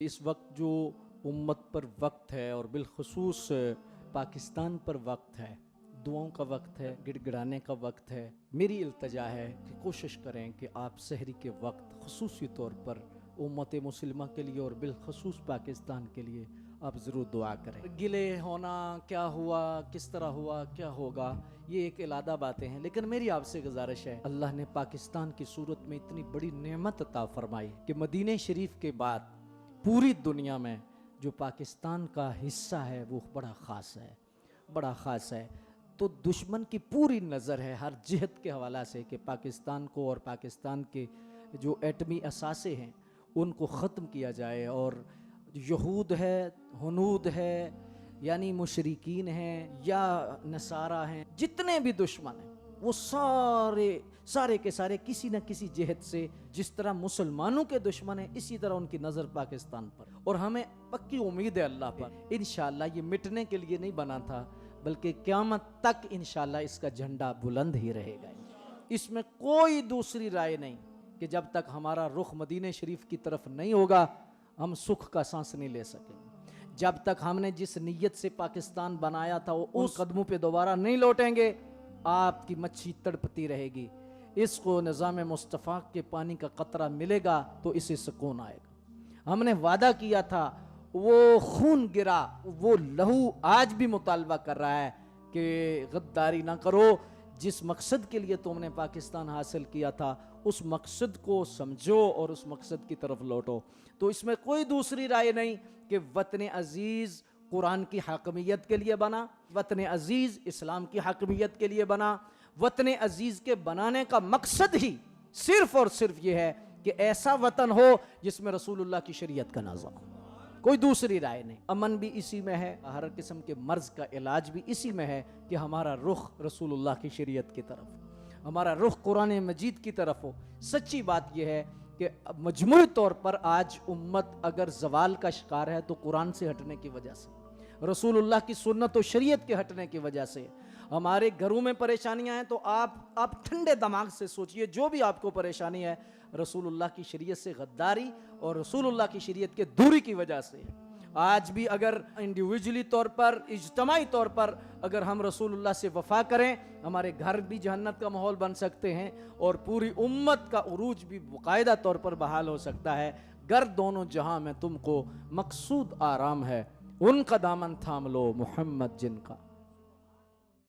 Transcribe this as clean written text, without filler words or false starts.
اس وقت جو امت پر وقت ہے اور بالخصوص پاکستان پر وقت ہے، دعاؤں کا وقت ہے، گڑ گڑانے کا وقت ہے۔ میری التجا ہے کہ کوشش کریں کہ آپ سحری کے وقت خصوصی طور پر امت مسلمہ کے لیے اور بالخصوص پاکستان کے لیے آپ ضرور دعا کریں۔ گلے ہونا، کیا ہوا، کس طرح ہوا، کیا ہوگا، یہ ایک علادہ باتیں ہیں، لیکن میری آپ سے گزارش ہے، اللہ نے پاکستان کی صورت میں اتنی بڑی نعمت عطا فرمائی کہ مدینہ شریف کے بعد پوری دنیا میں جو پاکستان کا حصہ ہے وہ بڑا خاص ہے، بڑا خاص ہے۔ تو دشمن کی پوری نظر ہے ہر جہت کے حوالہ سے کہ پاکستان کو اور پاکستان کے جو ایٹمی اثاثے ہیں ان کو ختم کیا جائے، اور یہود ہے، ہنود ہے، یعنی مشرکین ہیں یا نصارہ ہیں، جتنے بھی دشمن ہیں وہ سارے کے سارے کسی نہ کسی جہت سے، جس طرح مسلمانوں کے دشمن ہیں اسی طرح ان کی نظر پاکستان پر، اور ہمیں پکی امید ہے اللہ پر، انشاءاللہ یہ مٹنے کے لیے نہیں بنا تھا بلکہ قیامت تک انشاءاللہ اس کا جھنڈا بلند ہی رہے گا۔ اس میں کوئی دوسری رائے نہیں کہ جب تک ہمارا رخ مدینہ شریف کی طرف نہیں ہوگا ہم سکھ کا سانس نہیں لے سکیں گے۔ جب تک ہم نے جس نیت سے پاکستان بنایا تھا وہ اس قدموں پہ دوبارہ نہیں لوٹیں گے، آپ کی مچھی تڑپتی رہے گی۔ اس کو نظام مصطفیٰ کے پانی کا قطرہ ملے گا تو اسے سکون آئے گا۔ ہم نے وعدہ کیا تھا، وہ خون گرا، وہ لہو آج بھی مطالبہ کر رہا ہے کہ غداری نہ کرو، جس مقصد کے لیے تم نے پاکستان حاصل کیا تھا اس مقصد کو سمجھو اور اس مقصد کی طرف لوٹو۔ تو اس میں کوئی دوسری رائے نہیں کہ وطن عزیز قرآن کی حاکمیت کے لیے بنا، وطن عزیز اسلام کی حاکمیت کے لیے بنا۔ وطن عزیز کے بنانے کا مقصد ہی صرف اور صرف یہ ہے کہ ایسا وطن ہو جس میں رسول اللہ کی شریعت کا نظام ہو، کوئی دوسری رائے نہیں۔ امن بھی اسی میں ہے، ہر قسم کے مرض کا علاج بھی اسی میں ہے کہ ہمارا رخ رسول اللہ کی شریعت کی طرف، ہمارا رخ قرآن مجید کی طرف ہو۔ سچی بات یہ ہے کہ مجموعی طور پر آج امت اگر زوال کا شکار ہے تو قرآن سے ہٹنے کی وجہ سے، رسول اللہ کی سنت و شریعت کے ہٹنے کی وجہ سے۔ ہمارے گھروں میں پریشانیاں ہیں تو آپ ٹھنڈے دماغ سے سوچئے، جو بھی آپ کو پریشانی ہے رسول اللہ کی شریعت سے غداری اور رسول اللہ کی شریعت کے دوری کی وجہ سے۔ آج بھی اگر انڈیویجولی طور پر، اجتماعی طور پر اگر ہم رسول اللہ سے وفا کریں، ہمارے گھر بھی جہنت کا ماحول بن سکتے ہیں اور پوری امت کا عروج بھی باقاعدہ طور پر بحال ہو سکتا ہے۔ گر دونوں جہاں میں تم کو مقصود آرام ہے، ان کا دامن تھام لو محمد جن کا۔